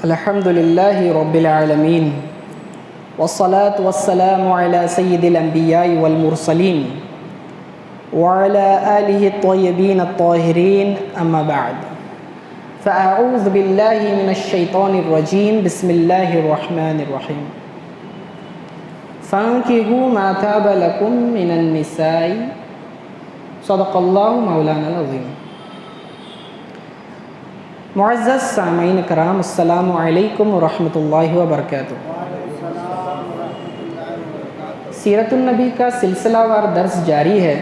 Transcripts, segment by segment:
الحمد للہ رب العالمین والصلاة والسلام علی سید الانبیاء والمرسلین وعلی آلہ الطیبین الطاہرین اما بعد فاعوذ باللہ من الشیطان الرجیم بسم اللہ الرحمن الرحیم فانکحوا ما طاب لکم من النساء صدق اللہ مولانا العظیم۔ معزز سامعین کرام، السلام علیکم ورحمۃ اللہ وبرکاتہ۔ سیرت النبی کا سلسلہ وار درس جاری ہے۔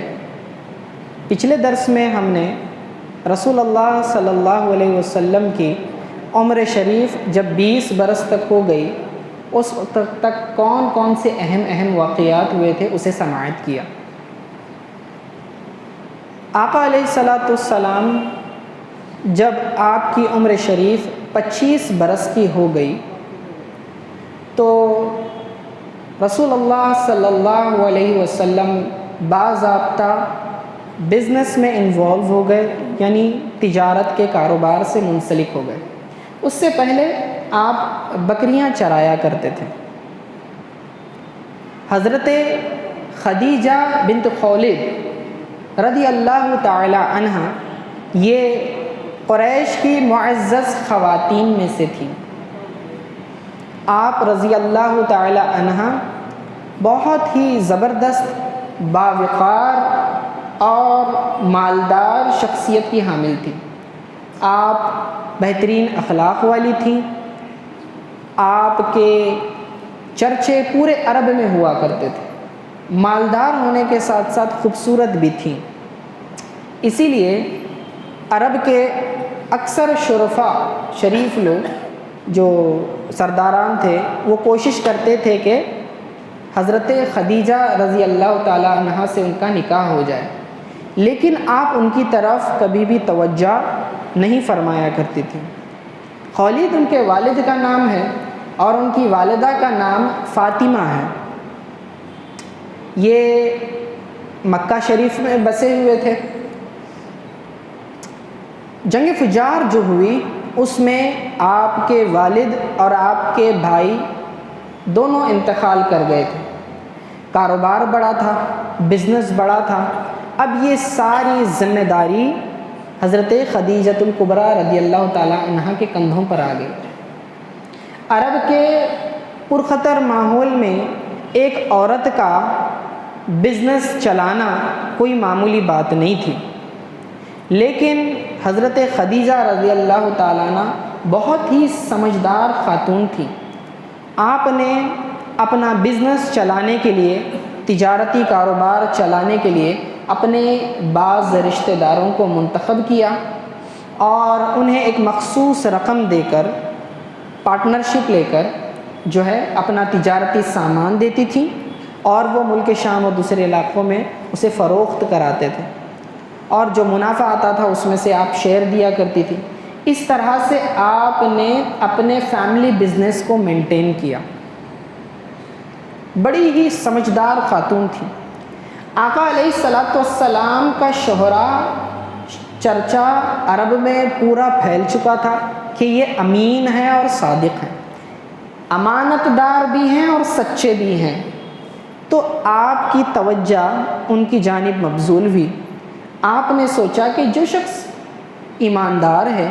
پچھلے درس میں ہم نے رسول اللہ صلی اللہ علیہ وسلم کی عمر شریف جب 20 برس تک ہو گئی، اس وقت تک کون کون سے اہم واقعات ہوئے تھے اسے سماعت کیا۔ آقا علیہ السلام جب آپ کی عمر شریف 25 برس کی ہو گئی تو رسول اللہ صلی اللہ علیہ وسلم باضابطہ بزنس میں انوالو ہو گئے، یعنی تجارت کے کاروبار سے منسلک ہو گئے۔ اس سے پہلے آپ بکریاں چرایا کرتے تھے۔ حضرت خدیجہ بنت خولد رضی اللہ تعالی عنہ یہ قریش کی معزز خواتین میں سے تھی۔ آپ رضی اللہ تعالی عنہ بہت ہی زبردست، باوقار اور مالدار شخصیت کی حامل تھی۔ آپ بہترین اخلاق والی تھیں۔ آپ کے چرچے پورے عرب میں ہوا کرتے تھے۔ مالدار ہونے کے ساتھ ساتھ خوبصورت بھی تھیں۔ اسی لیے عرب کے اکثر شرفاء، شریف لوگ جو سرداران تھے، وہ کوشش کرتے تھے کہ حضرت خدیجہ رضی اللہ تعالی عنہ سے ان کا نکاح ہو جائے، لیکن آپ ان کی طرف کبھی بھی توجہ نہیں فرمایا کرتی تھی۔ خولد ان کے والد کا نام ہے اور ان کی والدہ کا نام فاطمہ ہے۔ یہ مکہ شریف میں بسے ہوئے تھے۔ جنگ فجار جو ہوئی اس میں آپ کے والد اور آپ کے بھائی دونوں انتقال کر گئے تھے۔ کاروبار بڑا تھا، بزنس بڑا تھا۔ اب یہ ساری ذمہ داری حضرت خدیجۃ الکبریٰ رضی اللہ تعالی عنہ کے کندھوں پر آ گئی۔ عرب کے پرخطر ماحول میں ایک عورت کا بزنس چلانا کوئی معمولی بات نہیں تھی، لیکن حضرت خدیجہ رضی اللہ تعالیٰ عنہ بہت ہی سمجھدار خاتون تھی۔ آپ نے اپنا بزنس چلانے کے لیے، تجارتی کاروبار چلانے کے لیے اپنے بعض رشتہ داروں کو منتخب کیا اور انہیں ایک مخصوص رقم دے کر، پارٹنرشپ لے کر جو ہے اپنا تجارتی سامان دیتی تھی اور وہ ملک شام اور دوسرے علاقوں میں اسے فروخت کراتے تھے، اور جو منافع آتا تھا اس میں سے آپ شیئر دیا کرتی تھی۔ اس طرح سے آپ نے اپنے فیملی بزنس کو مینٹین کیا۔ بڑی ہی سمجھدار خاتون تھی۔ آقا علیہ السلام کا شہرہ، چرچا عرب میں پورا پھیل چکا تھا کہ یہ امین ہیں اور صادق ہیں، امانت دار بھی ہیں اور سچے بھی ہیں۔ تو آپ کی توجہ ان کی جانب مبذول ہوئی۔ آپ نے سوچا کہ جو شخص ایماندار ہے،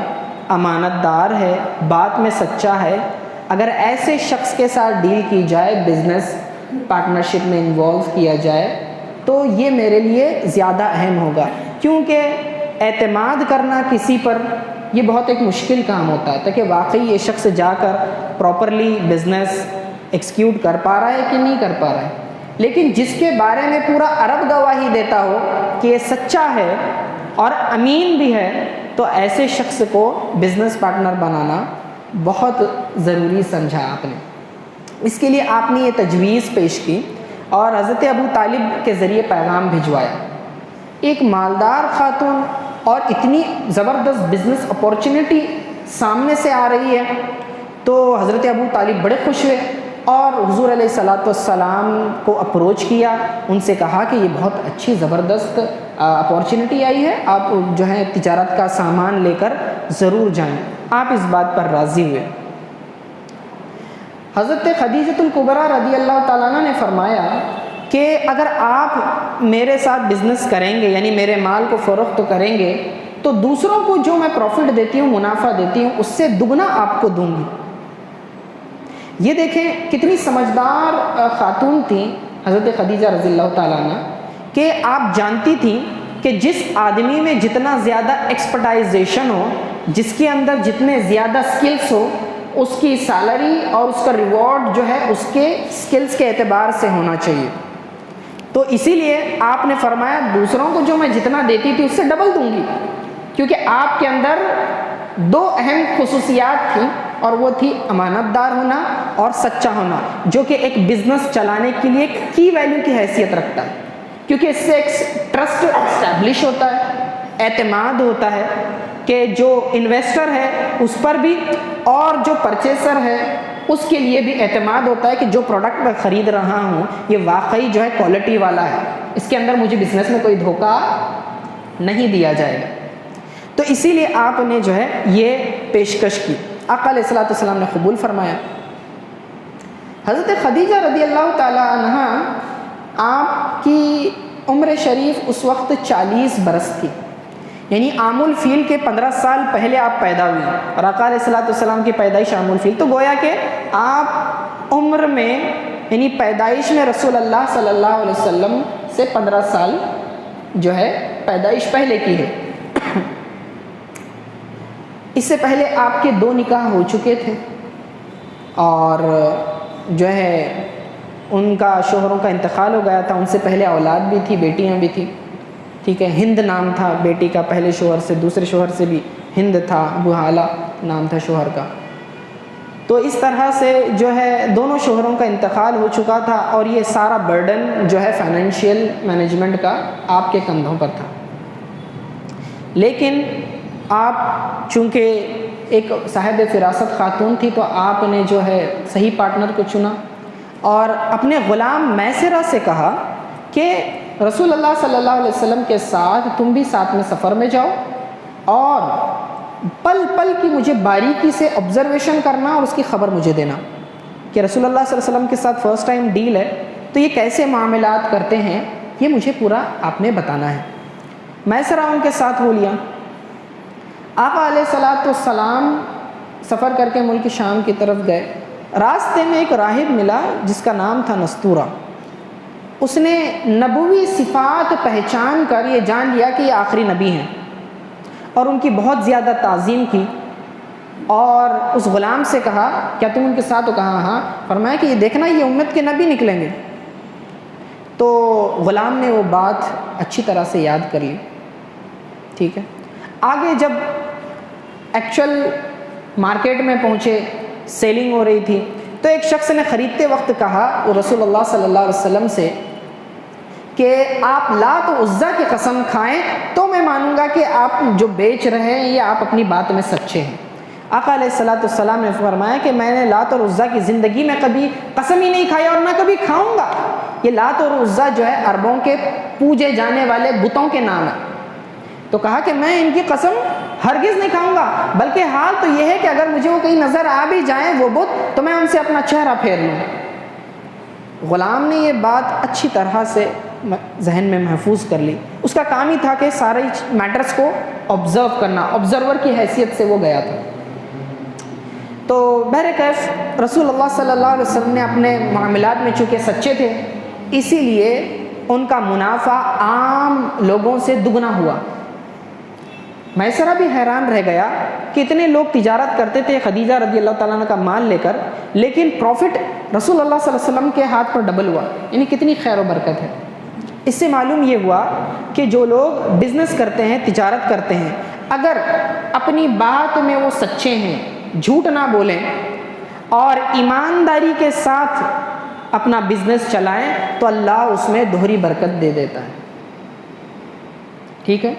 امانت دار ہے، بات میں سچا ہے، اگر ایسے شخص کے ساتھ ڈیل کی جائے، بزنس پارٹنرشپ میں انوالو کیا جائے تو یہ میرے لیے زیادہ اہم ہوگا، کیونکہ اعتماد کرنا کسی پر یہ بہت ایک مشکل کام ہوتا ہے تاکہ واقعی یہ شخص جا کر پراپرلی بزنس ایکسیکیوٹ کر پا رہا ہے کہ نہیں کر پا رہا ہے۔ لیکن جس کے بارے میں پورا عرب گواہی دیتا ہو کہ یہ سچا ہے اور امین بھی ہے، تو ایسے شخص کو بزنس پارٹنر بنانا بہت ضروری سمجھا آپ نے۔ اس کے لیے آپ نے یہ تجویز پیش کی اور حضرت ابو طالب کے ذریعے پیغام بھجوایا۔ ایک مالدار خاتون اور اتنی زبردست بزنس اپورچونٹی سامنے سے آ رہی ہے تو حضرت ابو طالب بڑے خوش ہوئے اور حضور علیہ السلام کو اپروچ کیا، ان سے کہا کہ یہ بہت اچھی زبردست اپورچونٹی آئی ہے، آپ جو ہے تجارت کا سامان لے کر ضرور جائیں۔ آپ اس بات پر راضی ہوئے۔ حضرت خدیجۃ الکبریٰ رضی اللہ تعالیٰ عنہ نے فرمایا کہ اگر آپ میرے ساتھ بزنس کریں گے، یعنی میرے مال کو فروخت کریں گے، تو دوسروں کو جو میں پروفٹ دیتی ہوں، منافع دیتی ہوں، اس سے دگنا آپ کو دوں گی۔ یہ دیکھیں کتنی سمجھدار خاتون تھیں حضرت خدیجہ رضی اللہ تعالیٰ عنہ، کہ آپ جانتی تھیں کہ جس آدمی میں جتنا زیادہ ایکسپرٹائزیشن ہو، جس کے اندر جتنے زیادہ سکلز ہو، اس کی سیلری اور اس کا ریوارڈ جو ہے اس کے سکلز کے اعتبار سے ہونا چاہیے۔ تو اسی لیے آپ نے فرمایا دوسروں کو جو میں جتنا دیتی تھی اس سے ڈبل دوں گی، کیونکہ آپ کے اندر دو اہم خصوصیات تھیں، اور وہ تھی امانت دار ہونا اور سچا ہونا، جو کہ ایک بزنس چلانے کے لیے ایک کی ویلیو کی حیثیت رکھتا ہے، کیونکہ اس سے ایک ٹرسٹ اسٹیبلش ہوتا ہے، اعتماد ہوتا ہے کہ جو انویسٹر ہے اس پر بھی اور جو پرچیسر ہے اس کے لیے بھی اعتماد ہوتا ہے کہ جو پروڈکٹ میں خرید رہا ہوں یہ واقعی جو ہے کوالٹی والا ہے، اس کے اندر مجھے بزنس میں کوئی دھوکہ نہیں دیا جائے گا۔ تو اسی لیے آپ نے جو ہے یہ پیشکش کی، آقا علیہ الصلوۃ والسلام نے قبول فرمایا۔ حضرت خدیجہ رضی اللہ تعالی عنہ، آپ کی عمر شریف اس وقت 40 برس تھی، یعنی عام الفیل کے 15 سال پہلے آپ پیدا ہوئی، اور آقا علیہ الصلوۃ والسلام کی پیدائش عام الفیل، تو گویا کہ آپ عمر میں یعنی پیدائش میں رسول اللہ صلی اللہ علیہ وسلم سے 15 سال جو ہے پیدائش پہلے کی ہے۔ اس سے پہلے آپ کے 2 نکاح ہو چکے تھے، اور جو ہے ان کا شوہروں کا انتقال ہو گیا تھا، ان سے پہلے اولاد بھی تھی، بیٹیاں بھی تھیں، ٹھیک ہے۔ ہند نام تھا بیٹی کا پہلے شوہر سے، دوسرے شوہر سے بھی ہند تھا، ابو حالہ نام تھا شوہر کا۔ تو اس طرح سے جو ہے دونوں شوہروں کا انتقال ہو چکا تھا، اور یہ سارا برڈن جو ہے فائنینشیل مینجمنٹ کا آپ کے کندھوں پر تھا۔ لیکن آپ چونکہ ایک صاحب فراست خاتون تھی، تو آپ نے جو ہے صحیح پارٹنر کو چنا، اور اپنے غلام میسرہ سے کہا کہ رسول اللہ صلی اللہ علیہ وسلم کے ساتھ تم بھی ساتھ میں سفر میں جاؤ، اور پل پل کی مجھے باریکی سے آبزرویشن کرنا اور اس کی خبر مجھے دینا کہ رسول اللہ صلی اللہ علیہ وسلم کے ساتھ فرسٹ ٹائم ڈیل ہے، تو یہ کیسے معاملات کرتے ہیں، یہ مجھے پورا آپ نے بتانا ہے۔ میسرہ ان کے ساتھ ہو لیا۔ آقا علیہ الصلوۃ والسلام سفر کر کے ملک شام کی طرف گئے۔ راستے میں ایک راہب ملا جس کا نام تھا نستورہ۔ اس نے نبوی صفات پہچان کر یہ جان لیا کہ یہ آخری نبی ہیں، اور ان کی بہت زیادہ تعظیم کی، اور اس غلام سے کہا کیا تم ان کے ساتھ ہو؟ کہا ہاں۔ فرمایا کہ یہ دیکھنا یہ امت کے نبی نکلیں گے۔ تو غلام نے وہ بات اچھی طرح سے یاد کر لی، ٹھیک ہے۔ آگے جب ایکچوئل مارکیٹ میں پہنچے، سیلنگ ہو رہی تھی، تو ایک شخص نے خریدتے وقت کہا وہ رسول اللہ صلی اللہ علیہ وسلم سے کہ آپ لات و عزیٰ کی قسم کھائیں تو میں مانوں گا کہ آپ جو بیچ رہے ہیں یہ آپ اپنی بات میں سچے ہیں۔ آقا علیہ الصلوۃ والسلام نے فرمایا کہ میں نے لات اور عزیٰ کی زندگی میں کبھی قسم ہی نہیں کھائی اور نہ کبھی کھاؤں گا۔ یہ لات اور عزیٰ جو ہے عربوں کے پوجے جانے والے بتوں کے نام ہے۔ تو کہا کہ میں ان کی قسم ہرگز نہیں کھاؤں گا، بلکہ حال تو یہ ہے کہ اگر مجھے وہ کہیں نظر آ بھی جائیں وہ بت، تو میں ان سے اپنا چہرہ پھیر لوں۔ غلام نے یہ بات اچھی طرح سے ذہن میں محفوظ کر لی۔ اس کا کام ہی تھا کہ سارے میٹرز کو آبزرو کرنا، آبزرور کی حیثیت سے وہ گیا تھا۔ تو بہرکیف رسول اللہ صلی اللہ علیہ وسلم نے اپنے معاملات میں چونکہ سچے تھے، اسی لیے ان کا منافع عام لوگوں سے دگنا ہوا۔ میسرہ بھی حیران رہ گیا کہ اتنے لوگ تجارت کرتے تھے خدیجہ رضی اللہ تعالیٰ عنہ کا مال لے کر، لیکن پروفٹ رسول اللہ صلی اللہ علیہ وسلم کے ہاتھ پر ڈبل ہوا، یعنی کتنی خیر و برکت ہے۔ اس سے معلوم یہ ہوا کہ جو لوگ بزنس کرتے ہیں، تجارت کرتے ہیں، اگر اپنی بات میں وہ سچے ہیں، جھوٹ نہ بولیں اور ایمانداری کے ساتھ اپنا بزنس چلائیں، تو اللہ اس میں دوہری برکت دے دیتا ہے، ٹھیک ہے۔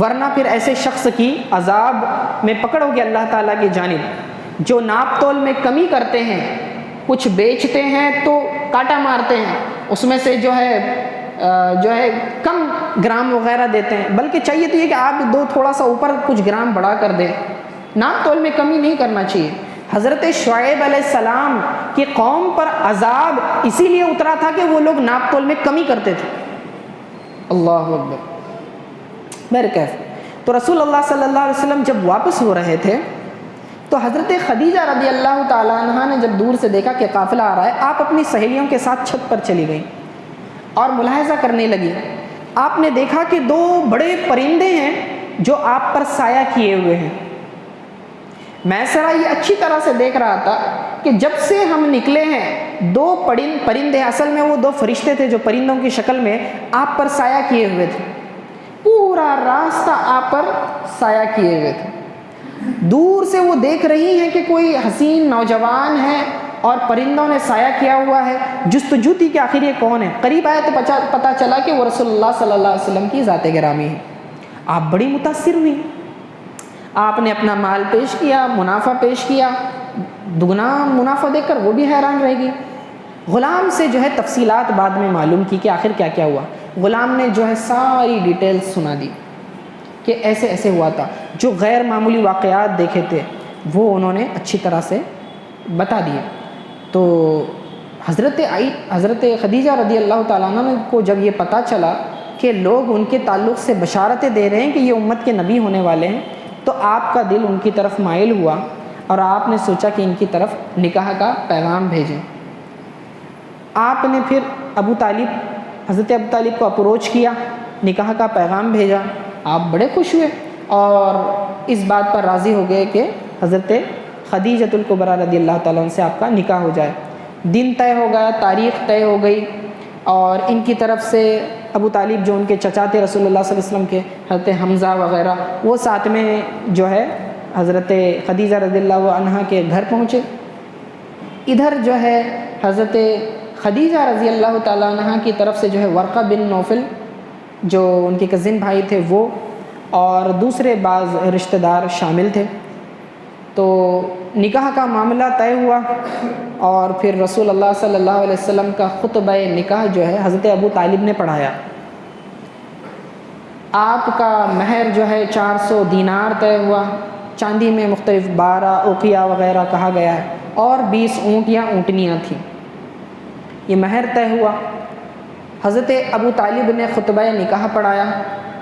ورنہ پھر ایسے شخص کی عذاب میں پکڑ ہوگی اللہ تعالیٰ کی جانب، جو ناپ تول میں کمی کرتے ہیں، کچھ بیچتے ہیں تو کاٹا مارتے ہیں، اس میں سے جو ہے کم گرام وغیرہ دیتے ہیں، بلکہ چاہیے تو یہ کہ آپ تھوڑا سا اوپر کچھ گرام بڑھا کر دیں، ناپ تول میں کمی نہیں کرنا چاہیے۔ حضرت شعیب علیہ السلام کہ قوم پر عذاب اسی لیے اترا تھا کہ وہ لوگ ناپ تول میں کمی کرتے تھے۔ اللہ اکبر۔ بہرکیف تو رسول اللہ صلی اللہ علیہ وسلم جب واپس ہو رہے تھے تو حضرت خدیجہ رضی اللہ تعالیٰ عنہ نے جب دور سے دیکھا کہ قافلہ آ رہا ہے، آپ اپنی سہیلیوں کے ساتھ چھت پر چلی گئیں اور ملاحظہ کرنے لگی۔ آپ نے دیکھا کہ دو بڑے پرندے ہیں جو آپ پر سایہ کیے ہوئے ہیں۔ میسرہ یہ اچھی طرح سے دیکھ رہا تھا کہ جب سے ہم نکلے ہیں دو پرندے، اصل میں وہ دو فرشتے تھے جو پرندوں کی شکل میں آپ پر سایہ کیے ہوئے تھے، پورا راستہ آپ پر سایہ کیے ہوئے تھے۔ دور سے وہ دیکھ رہی ہیں کہ کوئی حسین نوجوان ہے اور پرندوں نے سایہ کیا ہوا ہے، جستجو تھی کہ آخر یہ کون ہے۔ قریب آئے تو پتہ چلا کہ وہ رسول اللہ صلی اللہ علیہ وسلم کی ذات گرامی ہے۔ آپ بڑی متاثر ہوئی، آپ نے اپنا مال پیش کیا، منافع پیش کیا، دگنا منافع دیکھ کر وہ بھی حیران رہ گئی۔ غلام سے جو ہے تفصیلات بعد میں معلوم کی کہ آخر کیا کیا ہوا۔ غلام نے جو ہے ساری ڈیٹیلز سنا دی کہ ایسے ایسے ہوا تھا، جو غیر معمولی واقعات دیکھے تھے وہ انہوں نے اچھی طرح سے بتا دیے۔ تو حضرت خدیجہ رضی اللہ تعالیٰ عنہ کو جب یہ پتہ چلا کہ لوگ ان کے تعلق سے بشارتیں دے رہے ہیں کہ یہ امت کے نبی ہونے والے ہیں، تو آپ کا دل ان کی طرف مائل ہوا اور آپ نے سوچا کہ ان کی طرف نکاح کا پیغام بھیجیں۔ آپ نے پھر حضرت ابو طالب کو اپروچ کیا، نکاح کا پیغام بھیجا۔ آپ بڑے خوش ہوئے اور اس بات پر راضی ہو گئے کہ حضرت خدیجۃ الکبریٰ رضی اللہ تعالیٰ عنہ سے آپ کا نکاح ہو جائے۔ دن طے ہو گیا، تاریخ طے ہو گئی، اور ان کی طرف سے ابو طالب جو ان کے چچا تھے رسول اللہ صلی اللہ علیہ وسلم کے، حضرت حمزہ وغیرہ، وہ ساتھ میں جو ہے حضرت خدیجہ رضی اللہ عنہا کے گھر پہنچے۔ ادھر جو ہے حضرت خدیجہ رضی اللہ تعالیٰ عنہ کی طرف سے جو ہے ورقہ بن نوفل جو ان کے کزن بھائی تھے وہ، اور دوسرے بعض رشتہ دار شامل تھے۔ تو نکاح کا معاملہ طے ہوا، اور پھر رسول اللہ صلی اللہ علیہ وسلم کا خطبہ نکاح جو ہے حضرت ابو طالب نے پڑھایا۔ آپ کا مہر جو ہے 400 دینار طے ہوا، چاندی میں مختلف 12 اوقیہ وغیرہ کہا گیا ہے، اور 20 اونٹ یا اونٹنیاں تھیں۔ یہ مہر طے ہوا۔ حضرت ابو طالب نے خطبہ نکاح پڑھایا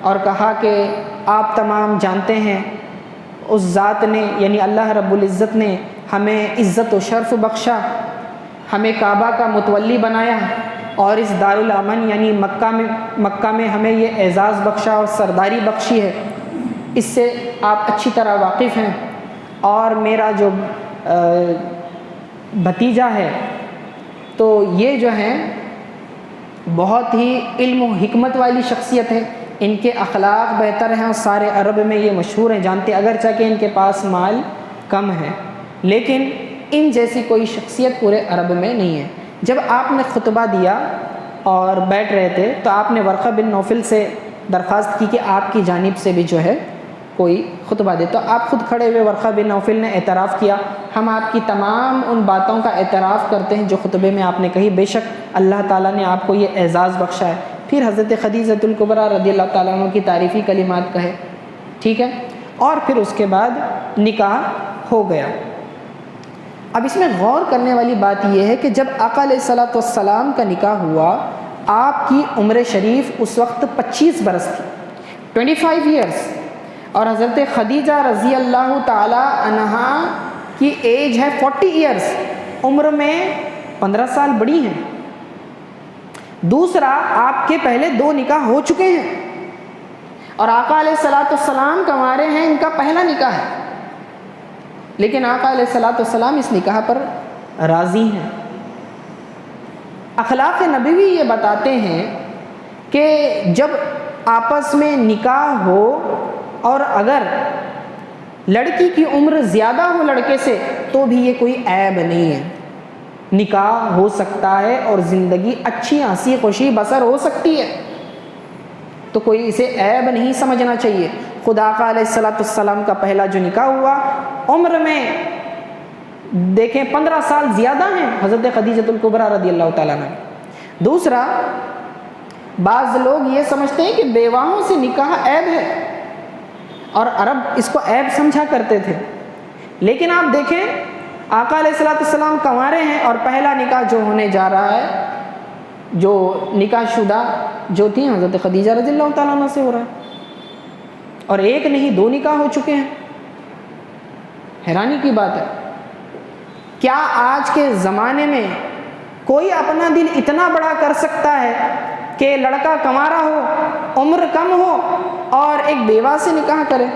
اور کہا کہ آپ تمام جانتے ہیں اس ذات نے یعنی اللہ رب العزت نے ہمیں عزت و شرف بخشا، ہمیں کعبہ کا متولی بنایا، اور اس دارالامن یعنی مکہ میں ہمیں یہ اعزاز بخشا اور سرداری بخشی ہے۔ اس سے آپ اچھی طرح واقف ہیں، اور میرا جو بھتیجا ہے تو یہ جو ہے بہت ہی علم و حکمت والی شخصیت ہے، ان کے اخلاق بہتر ہیں اور سارے عرب میں یہ مشہور ہیں، جانتے اگرچہ کہ ان کے پاس مال کم ہے، لیکن ان جیسی کوئی شخصیت پورے عرب میں نہیں ہے۔ جب آپ نے خطبہ دیا اور بیٹھ رہے تھے تو آپ نے ورقہ بن نوفل سے درخواست کی کہ آپ کی جانب سے بھی جو ہے کوئی خطبہ دے، تو آپ خود کھڑے ہوئے ورقہ بن نوفل نے اعتراف کیا، ہم آپ کی تمام ان باتوں کا اعتراف کرتے ہیں جو خطبے میں آپ نے کہی، بے شک اللہ تعالیٰ نے آپ کو یہ اعزاز بخشا ہے۔ پھر حضرت خدیجۃ الکبریٰ رضی اللہ تعالیٰ عنہ کی تعریفی کلمات کہے، ٹھیک ہے، اور پھر اس کے بعد نکاح ہو گیا۔ اب اس میں غور کرنے والی بات یہ ہے کہ جب آقا علیہ الصلوۃ والسلام کا نکاح ہوا، آپ کی عمر شریف اس وقت 25 برس تھی، 25 ایئرس، اور حضرت خدیجہ رضی اللہ تعالی عنہا کی ایج ہے 40 ایئرس، عمر میں 15 سال بڑی ہیں۔ دوسرا، آپ کے پہلے 2 نکاح ہو چکے ہیں، اور آقا علیہ الصلوۃ والسلام کنوارے ہیں، ان کا پہلا نکاح ہے، لیکن آقا علیہ الصلوۃ والسلام اس نکاح پر راضی ہیں۔ اخلاق نبوی یہ بتاتے ہیں کہ جب آپس میں نکاح ہو اور اگر لڑکی کی عمر زیادہ ہو لڑکے سے تو بھی یہ کوئی عیب نہیں ہے، نکاح ہو سکتا ہے اور زندگی اچھی ہنسی خوشی بسر ہو سکتی ہے، تو کوئی اسے عیب نہیں سمجھنا چاہیے۔ خدا آقا علیہ الصلوۃ والسلام کا پہلا جو نکاح ہوا، عمر میں دیکھیں 15 سال زیادہ ہیں حضرت خدیجۃ الکبریٰ رضی اللہ تعالیٰ عنہ۔ دوسرا، بعض لوگ یہ سمجھتے ہیں کہ بیواؤں سے نکاح عیب ہے، اور عرب اس کو عیب سمجھا کرتے تھے، لیکن آپ دیکھیں آقا علیہ الصلوۃ والسلام کنوارے ہیں اور پہلا نکاح جو ہونے جا رہا ہے، جو نکاح شدہ جو تھی حضرت خدیجہ رضی اللہ تعالیٰ عنہ سے ہو رہا ہے، اور ایک نہیں 2 نکاح ہو چکے ہیں۔ حیرانی کی بات ہے، کیا آج کے زمانے میں کوئی اپنا دل اتنا بڑا کر سکتا ہے کہ لڑکا کنوارا ہو، عمر کم ہو اور ایک بیوہ سے نکاح کرے؟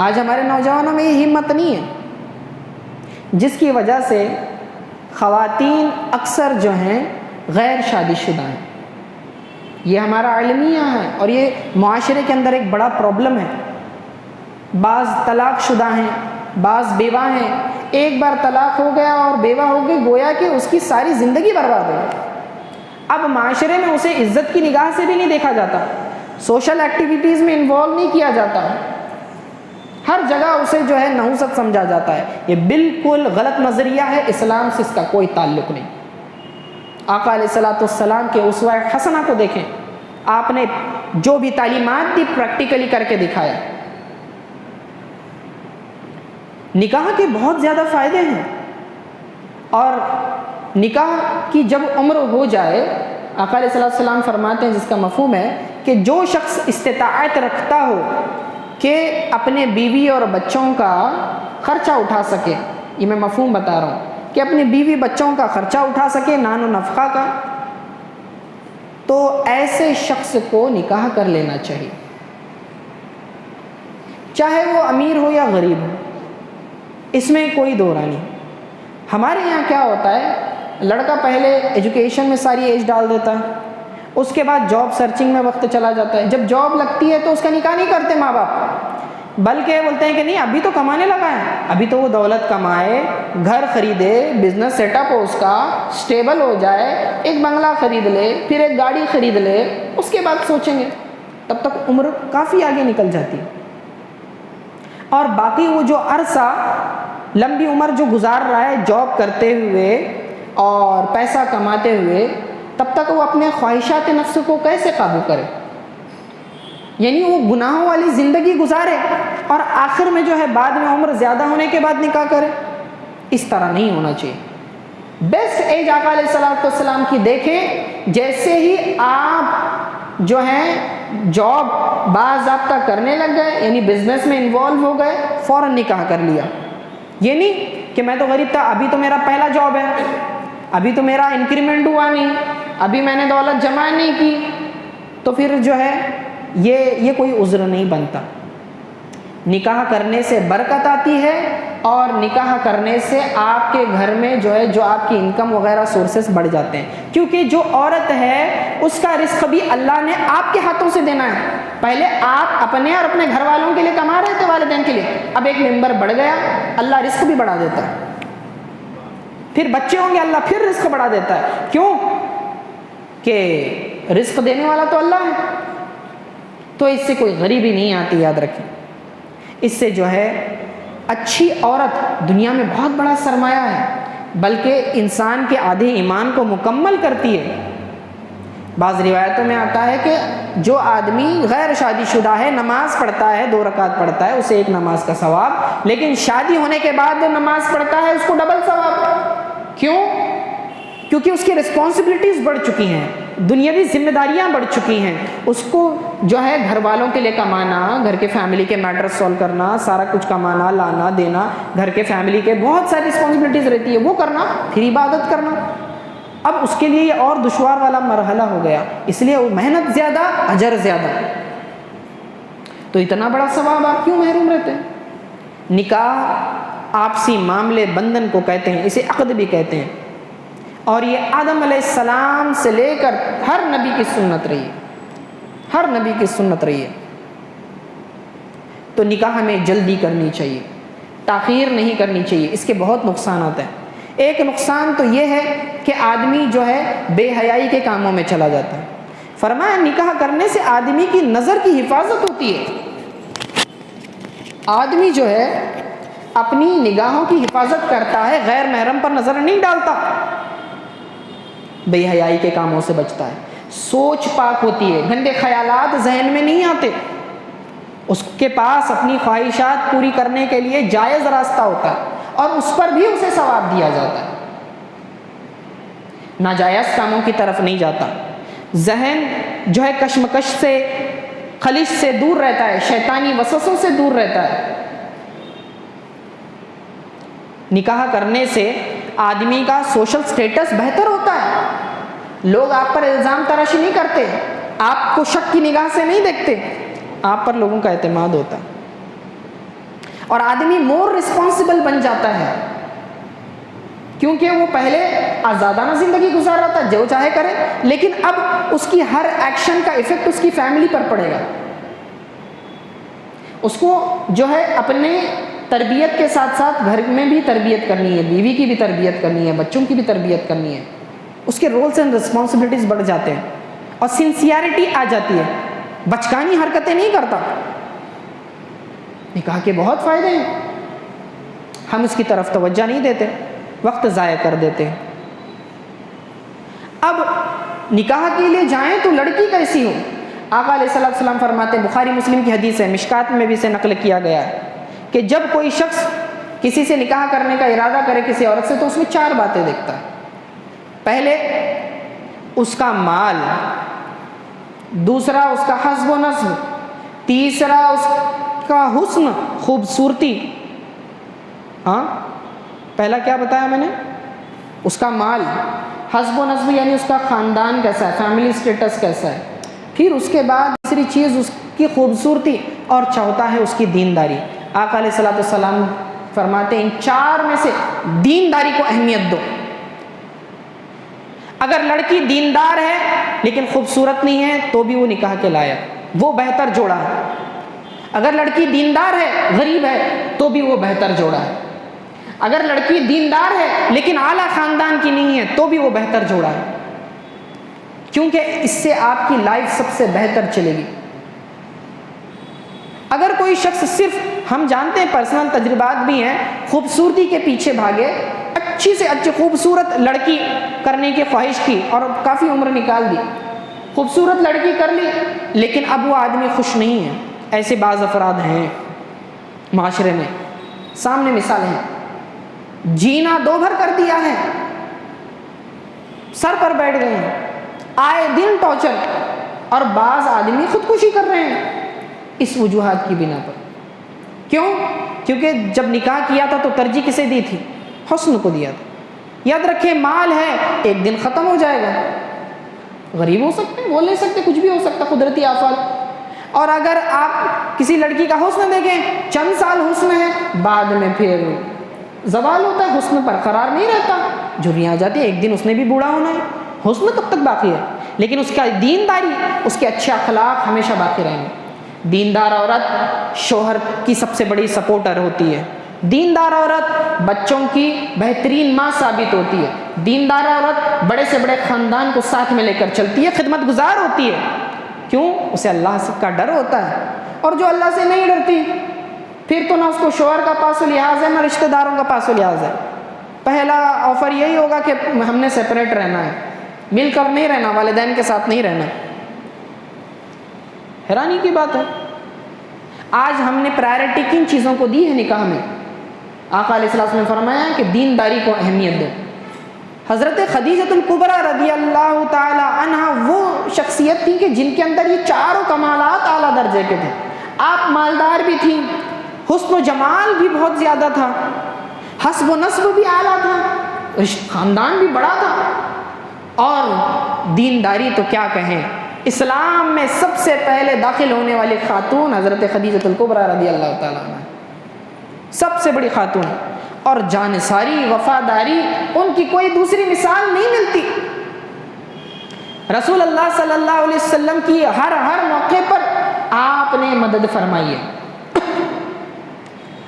آج ہمارے نوجوانوں میں یہ ہمت نہیں ہے، جس کی وجہ سے خواتین اکثر جو ہیں غیر شادی شدہ ہیں۔ یہ ہمارا عالمیہ ہے اور یہ معاشرے کے اندر ایک بڑا پرابلم ہے۔ بعض طلاق شدہ ہیں، بعض بیوہ ہیں، ایک بار طلاق ہو گیا اور بیوہ ہو گئی، گویا کہ اس کی ساری زندگی برباد ہو گئی۔ اب معاشرے میں اسے عزت کی نگاہ سے بھی نہیں دیکھا جاتا، سوشل ایکٹیویٹیز میں انوالو نہیں کیا جاتا، ہر جگہ اسے جو ہے نحوست سمجھا جاتا ہے۔ یہ بالکل غلط نظریہ ہے، اسلام سے اس کا کوئی تعلق نہیں۔ آقا علیہ الصلوۃ والسلام کے اسوہ حسنہ کو دیکھیں، آپ نے جو بھی تعلیمات دی پریکٹیکلی کر کے دکھایا۔ نکاح کے بہت زیادہ فائدے ہیں، اور نکاح کی جب عمر ہو جائے، آقا علیہ الصلوۃ والسلام فرماتے ہیں، جس کا مفہوم ہے کہ جو شخص استطاعت رکھتا ہو کہ اپنے بیوی اور بچوں کا خرچہ اٹھا سکے، یہ میں مفہوم بتا رہا ہوں، کہ اپنے بیوی بچوں کا خرچہ اٹھا سکے، نان و نفقہ کا، تو ایسے شخص کو نکاح کر لینا چاہیے، چاہے وہ امیر ہو یا غریب ہو، اس میں کوئی دو رائے نہیں۔ ہمارے یہاں کیا ہوتا ہے، لڑکا پہلے ایجوکیشن میں ساری ایج ڈال دیتا ہے، اس کے بعد جاب سرچنگ میں وقت چلا جاتا ہے، جب جاب لگتی ہے تو اس کا نکاح نہیں کرتے ماں باپ، بلکہ بولتے ہیں کہ نہیں ابھی تو کمانے لگا ہے، ابھی تو وہ دولت کمائے، گھر خریدے، بزنس سیٹ اپ ہو اس کا، سٹیبل ہو جائے، ایک بنگلہ خرید لے، پھر ایک گاڑی خرید لے، اس کے بعد سوچیں گے۔ تب تک عمر کافی آگے نکل جاتی ہے، اور باقی وہ جو عرصہ لمبی عمر جو گزار رہا ہے جاب کرتے ہوئے اور پیسہ کماتے ہوئے، تب تک وہ اپنے خواہشات نفس کو کیسے قابو کرے؟ یعنی وہ گناہوں والی زندگی گزارے اور آخر میں جو ہے بعد میں عمر زیادہ ہونے کے بعد نکاح کرے؟ اس طرح نہیں ہونا چاہیے۔ بیسٹ ایج آقا علیہ الصلوۃ والسلام کی دیکھیں، جیسے ہی آپ جو ہیں جاب باضابطہ کرنے لگ گئے، یعنی بزنس میں انوالو ہو گئے، فوراً نکاح کر لیا۔ یہ نہیں کہ میں تو غریب تھا، ابھی تو میرا پہلا جاب ہے، ابھی تو میرا انکریمنٹ ہوا نہیں، ابھی میں نے دولت جمع نہیں کی، تو پھر جو ہے یہ کوئی عذر نہیں بنتا۔ نکاح کرنے سے برکت آتی ہے، اور نکاح کرنے سے آپ کے گھر میں جو ہے جو آپ کی انکم وغیرہ سورسز بڑھ جاتے ہیں، کیونکہ جو عورت ہے اس کا رزق بھی اللہ نے آپ کے ہاتھوں سے دینا ہے۔ پہلے آپ اپنے اور اپنے گھر والوں کے لیے کما رہے تھے، والدین کے لیے، اب ایک ممبر بڑھ گیا، اللہ رزق بھی بڑھا دیتا ہے، پھر بچے ہوں گے اللہ پھر رزق بڑھا دیتا ہے۔ کیوں؟ کہ رزق دینے والا تو اللہ ہے، تو اس سے کوئی غریبی نہیں آتی، یاد رکھیں۔ اس سے جو ہے اچھی عورت دنیا میں بہت بڑا سرمایہ ہے، بلکہ انسان کے آدھے ایمان کو مکمل کرتی ہے۔ بعض روایتوں میں آتا ہے کہ جو آدمی غیر شادی شدہ ہے، نماز پڑھتا ہے، 2 رکعت پڑھتا ہے، اسے 1 نماز کا ثواب، لیکن شادی ہونے کے بعد جو نماز پڑھتا ہے اس کو ڈبل ثواب۔ کیوں؟ کیونکہ اس کی رسپانسبلٹیز بڑھ چکی ہیں، دنیاوی ذمہ داریاں بڑھ چکی ہیں، اس کو جو ہے گھر والوں کے لیے کمانا، گھر کے فیملی کے میٹر سولو کرنا، سارا کچھ کمانا، لانا دینا، گھر کے فیملی کے بہت ساری رسپانسبلٹیز رہتی ہے، وہ کرنا، پھر عبادت کرنا۔ اب اس کے لیے یہ اور دشوار والا مرحلہ ہو گیا، اس لیے وہ محنت زیادہ، اجر زیادہ، تو اتنا بڑا ثواب آپ کیوں محروم رہتے ہیں؟ نکاح آپسی معاملے بندھن کو کہتے ہیں، اسے عقد بھی کہتے ہیں، اور یہ آدم علیہ السلام سے لے کر ہر نبی کی سنت رہی ہے، ہر نبی کی سنت رہی ہے۔ تو نکاح ہمیں جلدی کرنی چاہیے، تاخیر نہیں کرنی چاہیے، اس کے بہت نقصانات ہیں۔ ایک نقصان تو یہ ہے کہ آدمی جو ہے بے حیائی کے کاموں میں چلا جاتا ہے۔ فرمایا نکاح کرنے سے آدمی کی نظر کی حفاظت ہوتی ہے، آدمی جو ہے اپنی نگاہوں کی حفاظت کرتا ہے، غیر محرم پر نظر نہیں ڈالتا، بے حیائی کے کاموں سے بچتا ہے، سوچ پاک ہوتی ہے، گندے خیالات ذہن میں نہیں آتے، اس کے پاس اپنی خواہشات پوری کرنے کے لیے جائز راستہ ہوتا ہے اور اس پر بھی اسے ثواب دیا جاتا ہے، ناجائز کاموں کی طرف نہیں جاتا۔ ذہن جو ہے کشمکش سے، خلش سے دور رہتا ہے، شیطانی وسوسوں سے دور رہتا ہے۔ نکاح کرنے سے آدمی کا سوشل سٹیٹس بہتر ہوتا ہے، لوگ آپ پر الزام تراشی نہیں کرتے، آپ کو شک کی نگاہ سے نہیں دیکھتے، آپ پر لوگوں کا اعتماد ہوتا ہے، اور آدمی مور رسپانسبل بن جاتا ہے، کیونکہ وہ پہلے آزادانہ زندگی گزار رہا تھا، جو چاہے کرے، لیکن اب اس کی ہر ایکشن کا ایفیکٹ اس کی فیملی پر پڑے گا۔ اس کو جو ہے اپنے تربیت کے ساتھ ساتھ گھر میں بھی تربیت کرنی ہے، بیوی کی بھی تربیت کرنی ہے، بچوں کی بھی تربیت کرنی ہے، اس کے رولز اینڈ رسپانسبلٹیز بڑھ جاتے ہیں اور سنسیئرٹی آ جاتی ہے، بچکانی حرکتیں نہیں کرتا۔ نکاح کے بہت فائدے ہیں، ہم اس کی طرف توجہ نہیں دیتے، وقت ضائع کر دیتے ہیں۔ اب نکاح کے لیے جائیں تو لڑکی کیسی ہو؟ آقا علیہ السلام فرماتے ہیں، بخاری مسلم کی حدیث ہے، مشکات میں بھی اسے نقل کیا گیا ہے کہ جب کوئی شخص کسی سے نکاح کرنے کا ارادہ کرے کسی عورت سے تو اس میں 4 باتیں دیکھتا ہے۔ پہلے اس کا مال، دوسرا اس کا حسب و نسب، تیسرا اس کا حسن، خوبصورتی۔ ہاں، پہلا کیا بتایا میں نے؟ اس کا مال، حسب و نسب یعنی اس کا خاندان کیسا ہے، فیملی سٹیٹس کیسا ہے، پھر اس کے بعد دوسری چیز اس کی خوبصورتی، اور چوتھا ہے اس کی دینداری۔ آقا علیہ السلام فرماتے ہیں ان 4 میں سے دینداری کو اہمیت دو۔ اگر لڑکی دیندار ہے لیکن خوبصورت نہیں ہے تو بھی وہ نکاح کے لائق، وہ بہتر جوڑا ہے۔ اگر لڑکی دیندار ہے، غریب ہے، تو بھی وہ بہتر جوڑا ہے۔ اگر لڑکی دیندار ہے لیکن اعلیٰ خاندان کی نہیں ہے تو بھی وہ بہتر جوڑا ہے، کیونکہ اس سے آپ کی لائف سب سے بہتر چلے گی۔ اگر کوئی شخص صرف، ہم جانتے ہیں پرسنل تجربات بھی ہیں، خوبصورتی کے پیچھے بھاگے، اچھی سے اچھی خوبصورت لڑکی کرنے کی خواہش کی اور کافی عمر نکال دی، خوبصورت لڑکی کر لی، لیکن اب وہ آدمی خوش نہیں ہے، ایسے بعض افراد ہیں معاشرے میں، سامنے مثال ہے، جینا دو بھر کر دیا ہے، سر پر بیٹھ گئے ہیں، آئے دن ٹارچر، اور بعض آدمی خودکشی کر رہے ہیں اس وجوہات کی بنا پر۔ کیوں؟ کیونکہ جب نکاح کیا تھا تو ترجیح کسے دی تھی؟ حسن کو دیا تھا۔ یاد رکھیں، مال ہے، ایک دن ختم ہو جائے گا، غریب ہو سکتے ہیں، بول نہیں سکتے، کچھ بھی ہو سکتا، قدرتی آفات۔ اور اگر آپ کسی لڑکی کا حسن دیکھیں، چند سال حسن ہے، بعد میں پھر زوال ہوتا ہے، حسن برقرار نہیں رہتا، جھریاں آ جاتی ہے، ایک دن اس نے بھی بوڑھا ہونا ہے، حسن تب تک باقی ہے، لیکن اس کا دینداری، اس کے اچھے اخلاق ہمیشہ باقی رہیں گے۔ دیندار عورت شوہر کی سب سے بڑی سپورٹر ہوتی ہے، دیندار عورت بچوں کی بہترین ماں ثابت ہوتی ہے، دیندار عورت بڑے سے بڑے خاندان کو ساتھ میں لے کر چلتی ہے، خدمت گزار ہوتی ہے۔ کیوں؟ اسے اللہ کا ڈر ہوتا ہے، اور جو اللہ سے نہیں ڈرتی پھر تو نہ اس کو شوہر کا پاس و لحاظ ہے، نہ رشتہ داروں کا پاس و لحاظ ہے۔ پہلا آفر یہی ہوگا کہ ہم نے سیپریٹ رہنا ہے، مل کر نہیں رہنا، والدین کے ساتھ نہیں رہنا۔ حیرانی کی بات ہے، آج ہم نے پرائرٹی کن چیزوں کو دی ہے نکاح میں؟ آقا علیہ السلام نے فرمایا کہ دینداری کو اہمیت دو۔ حضرت خدیجہ الکبریٰ رضی اللہ تعالی عنہا وہ شخصیت تھی کہ جن کے اندر یہ 4 کمالات اعلیٰ درجے کے تھے۔ آپ مالدار بھی تھیں، حسن و جمال بھی بہت زیادہ تھا، حسب و نسب بھی اعلیٰ تھا، خاندان بھی بڑا تھا، اور دینداری تو کیا کہیں، اسلام میں سب سے پہلے داخل ہونے والی خاتون حضرت خدیجہ الکبریٰ رضی اللہ تعالیٰ عنہ، سب سے بڑی خاتون، اور جانثاری، وفاداری، ان کی کوئی دوسری مثال نہیں ملتی۔ رسول اللہ صلی اللہ علیہ وسلم کی ہر موقع پر آپ نے مدد فرمائی ہے۔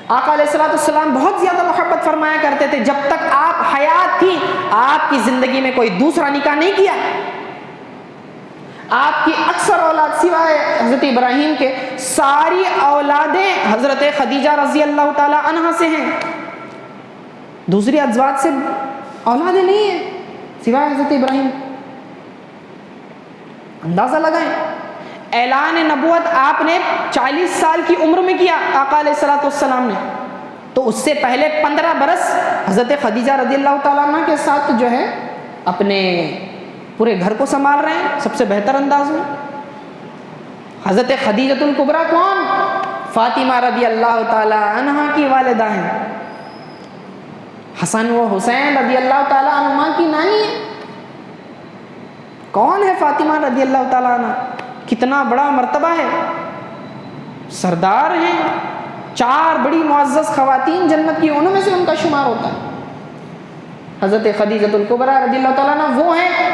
آقا علیہ السلام بہت زیادہ محبت فرمایا کرتے تھے، جب تک آپ حیات تھی آپ کی زندگی میں کوئی دوسرا نکاح نہیں کیا۔ آپ کی اکثر اولاد سوائے حضرت ابراہیم کے ساری اولادیں حضرت خدیجہ رضی اللہ تعالی عنہا سے ہیں، دوسری ازواج سے اولادیں نہیں ہیں سوائے حضرت ابراہیم۔ اندازہ لگائیں، اعلان نبوت آپ نے 40 سال کی عمر میں کیا آقا علیہ الصلوۃ والسلام نے، تو اس سے پہلے 15 برس حضرت خدیجہ رضی اللہ تعالیٰ عنہ کے ساتھ جو ہے اپنے پورے گھر کو سنبھال رہے ہیں سب سے بہتر انداز میں۔ حضرت خدیجۃ الکبریٰ کون؟ فاطمہ رضی اللہ تعالیٰ عنہ کی والدہ ہیں، حسن و حسین رضی اللہ تعالیٰ عنہما کی نانی ہے۔ کون ہے فاطمہ رضی اللہ تعالیٰ عنہ؟ کتنا بڑا مرتبہ ہے، سردار ہیں، 4 بڑی معزز خواتین جنت کی، انہوں میں سے ان کا شمار ہوتا ہے۔ حضرت خدیجۃ الکبریٰ رضی اللہ تعالیٰ عنہ وہ ہیں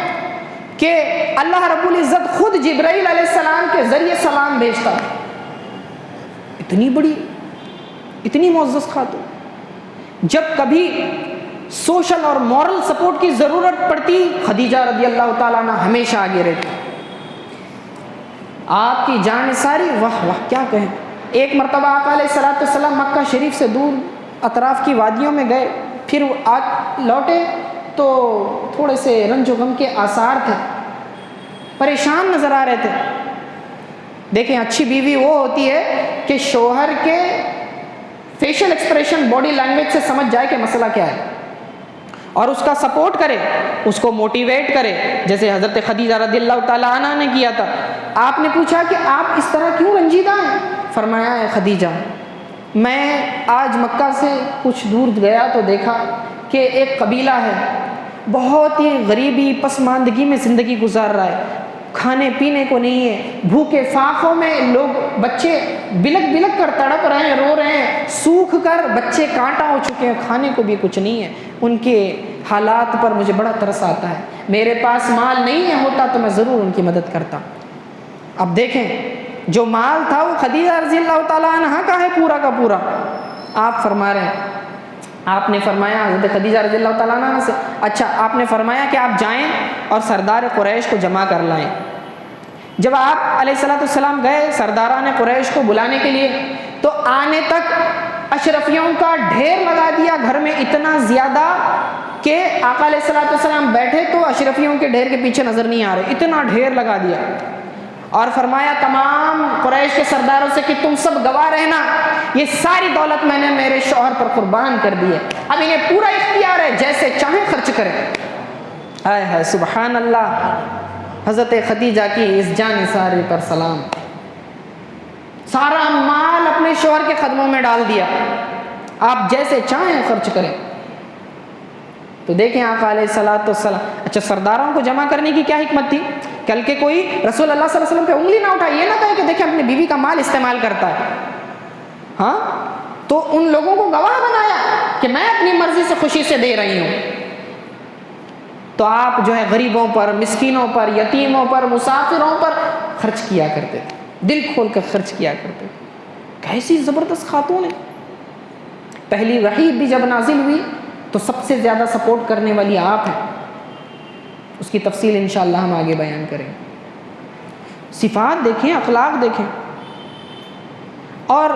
کہ اللہ رب العزت خود جبرائیل علیہ السلام کے ذریعے سلام بھیجتا ہے۔ اتنی بڑی، اتنی معزز خاتون، جب کبھی سوشل اور مورل سپورٹ کی ضرورت پڑتی خدیجہ رضی اللہ تعالیٰ عنہ ہمیشہ آگے رہتی۔ آپ کی جان ساری، واہ واہ کیا کہیں۔ ایک مرتبہ آقا علیہ الصلوۃ والسلام مکہ شریف سے دور اطراف کی وادیوں میں گئے، پھر لوٹے تو تھوڑے سے رنج و غم کے آثار تھے، پریشان نظر آ رہے تھے۔ دیکھیں اچھی بیوی وہ ہوتی ہے کہ شوہر کے فیشل ایکسپریشن، باڈی لینگویج سے سمجھ جائے کہ مسئلہ کیا ہے اور اس کا سپورٹ کرے، اس کو موٹیویٹ کرے، جیسے حضرت خدیجہ رضی اللہ تعالیٰ عنہ نے کیا تھا۔ آپ نے پوچھا کہ آپ اس طرح کیوں رنجیدہ ہیں؟ فرمایا ہے خدیجہ، میں آج مکہ سے کچھ دور گیا تو دیکھا کہ ایک قبیلہ ہے، بہت ہی غریبی پسماندگی میں زندگی گزار رہا ہے، کھانے پینے کو نہیں ہے، بھوکے فاقوں میں لوگ، بچے بلک بلک کر تڑپ رہے ہیں، رو رہے ہیں، سوکھ کر بچے کانٹا ہو چکے ہیں، کھانے کو بھی کچھ نہیں ہے۔ ان کے حالات پر مجھے بڑا ترس آتا ہے، میرے پاس مال نہیں ہے، ہوتا تو میں ضرور ان کی مدد کرتا۔ اب دیکھیں جو مال تھا وہ خدیجہ رضی اللہ تعالیٰ عنہ کا ہے پورا کا پورا۔ آپ فرما رہے ہیں، آپ نے فرمایا حضرت خدیجہ رضی اللہ تعالیٰ عنہ سے، اچھا آپ نے فرمایا کہ آپ جائیں اور سردار قریش کو جمع کر لائیں۔ جب آپ علیہ الصلوۃ والسلام گئے سرداران قریش کو بلانے کے لیے، تو آنے تک اشرفیوں کا ڈھیر لگا دیا گھر میں، اتنا زیادہ کہ آقا علیہ الصلوۃ والسلام بیٹھے تو اشرفیوں کے ڈھیر کے پیچھے نظر نہیں آ رہے، اتنا ڈھیر لگا دیا، اور فرمایا تمام قریش کے سرداروں سے کہ تم سب گواہ رہنا، یہ ساری دولت میں نے میرے شوہر پر قربان کر دی ہے، اب انہیں پورا اختیار ہے، جیسے چاہیں خرچ کریں۔ آئے ہے سبحان اللہ، حضرت خدیجہ کی اس جان ساری پر سلام، سارا مال اپنے شوہر کے قدموں میں ڈال دیا، آپ جیسے چاہیں خرچ کریں۔ تو دیکھیں آقا علیہ الصلوۃ والسلام، اچھا سرداروں کو جمع کرنے کی کیا حکمت تھی؟ کل کے کوئی رسول اللہ صلی اللہ علیہ وسلم پہ انگلی نہ اٹھائے، یہ نہ کہے کہ دیکھیں اپنی بیوی کا مال استعمال کرتا ہے، ہاں، تو ان لوگوں کو گواہ بنایا کہ میں اپنی مرضی سے خوشی سے دے رہی ہوں۔ تو آپ جو ہے غریبوں پر، مسکینوں پر، یتیموں پر، مسافروں پر خرچ کیا کرتے تھے، دل کھول کر خرچ کیا کرتے تھے۔ کیسی زبردست خاتون ہے۔ پہلی وحی بھی جب نازل ہوئی تو سب سے زیادہ سپورٹ کرنے والی آپ ہیں، اس کی تفصیل انشاءاللہ ہم آگے بیان کریں۔ صفات دیکھیں، اخلاق دیکھیں، اور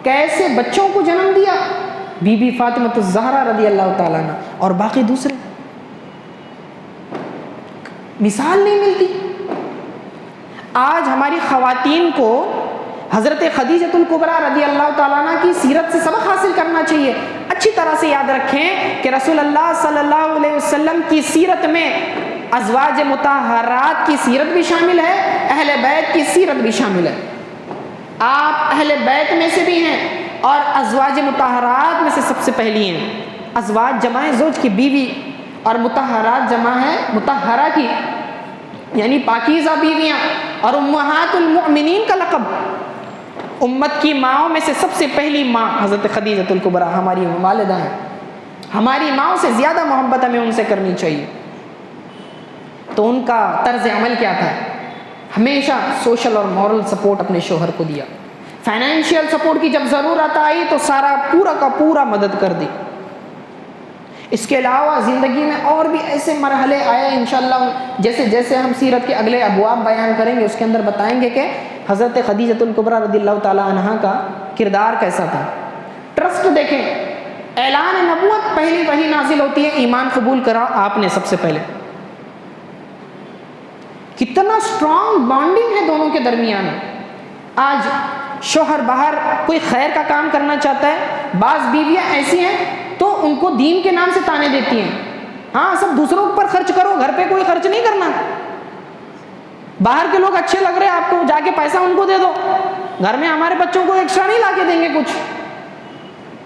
کیسے بچوں کو جنم دیا، بی بی فاطمہ الزہرا رضی اللہ تعالیٰ عنہ اور باقی دوسرے، مثال نہیں ملتی۔ آج ہماری خواتین کو حضرت خدیجۃ الکبریٰ رضی اللہ تعالیٰ عنہ کی سیرت سے سبق حاصل کرنا چاہیے۔ اچھی طرح سے یاد رکھیں کہ رسول اللہ صلی اللہ علیہ وسلم کی سیرت میں ازواج مطہرات کی سیرت بھی شامل ہے، اہل بیت کی سیرت بھی شامل ہے۔ آپ اہل بیت میں سے بھی ہیں اور ازواج مطہرات میں سے سب سے پہلی ہیں۔ ازواج جمع ہے زوج کی بیوی، اور مطہرات جمع ہے مطہرہ کی، یعنی پاکیزہ بیویاں، اور امہات المؤمنین کا لقب، امت کی ماؤں میں سے سب سے پہلی ماں حضرت خدیجۃ الکبریٰ ہماری والدہ ہیں۔ ہماری ماؤں سے زیادہ محبت ہمیں ان سے کرنی چاہیے۔ تو ان کا طرز عمل کیا تھا؟ ہمیشہ سوشل اور مورل سپورٹ اپنے شوہر کو دیا، فائنینشیل سپورٹ کی جب ضرورت آئی تو سارا پورا کا پورا مدد کر دی۔ اس کے علاوہ زندگی میں اور بھی ایسے مرحلے آئے انشاءاللہ، جیسے جیسے ہم سیرت کے اگلے ابواب بیان کریں گے اس کے اندر بتائیں گے کہ حضرت خدیجۃ الکبریٰ رضی اللہ تعالیٰ عنہ کا کردار کیسا تھا۔ ٹرسٹ دیکھیں، اعلان نبوت پہلی وحی نازل ہوتی ہے، ایمان قبول کرا آپ نے سب سے پہلے، کتنا اسٹرانگ بانڈنگ ہے دونوں کے درمیان. آج شوہر باہر کوئی خیر کا کام کرنا چاہتا ہے، بعض بیویاں ایسی ہیں تو ان کو دین کے نام سے تانے دیتی ہیں، ہاں سب دوسروں پر خرچ کرو، گھر پہ کوئی خرچ نہیں کرنا. باہر کے لوگ اچھے لگ رہے ہیں آپ کو، جا کے پیسہ ان کو دے دو. گھر میں ہمارے بچوں کو ایکسٹرا نہیں لا کے دیں گے کچھ.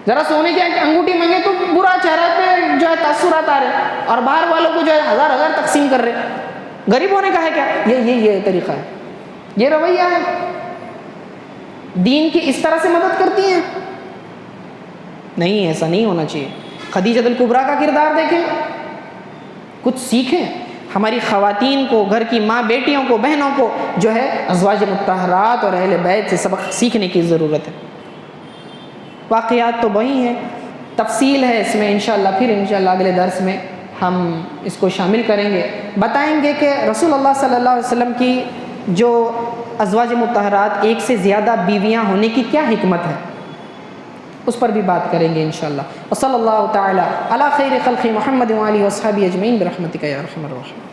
ذرا سونے کی انگوٹھی مانگے تو برا چہرہ پہ جو ہے تاثرات آ رہے، اور باہر والوں کو جو ہے ہزار ہزار تقسیم کر رہے. غریب ہونے کا ہے کیا؟ یہ طریقہ ہے، یہ رویہ ہے. دین کی اس طرح سے مدد کرتی ہیں؟ نہیں، ایسا نہیں ہونا چاہیے. خدیجہ الکبریٰ کا کردار دیکھیں، کچھ سیکھیں. ہماری خواتین کو، گھر کی ماں بیٹیوں کو، بہنوں کو جو ہے ازواج مطہرات اور اہل بیت سے سبق سیکھنے کی ضرورت ہے. واقعات تو وہی ہیں، تفصیل ہے اس میں انشاءاللہ، پھر انشاءاللہ اگلے درس میں ہم اس کو شامل کریں گے. بتائیں گے کہ رسول اللہ صلی اللہ علیہ وسلم کی جو ازواج مطہرات، ایک سے زیادہ بیویاں ہونے کی کیا حکمت ہے، اس پر بھی بات کریں گے انشاءاللہ. وصلی اللہ تعالی علی خیر خلق محمد وآلہ وصحبہ اجمعین برحمتک یا ارحم الراحمین.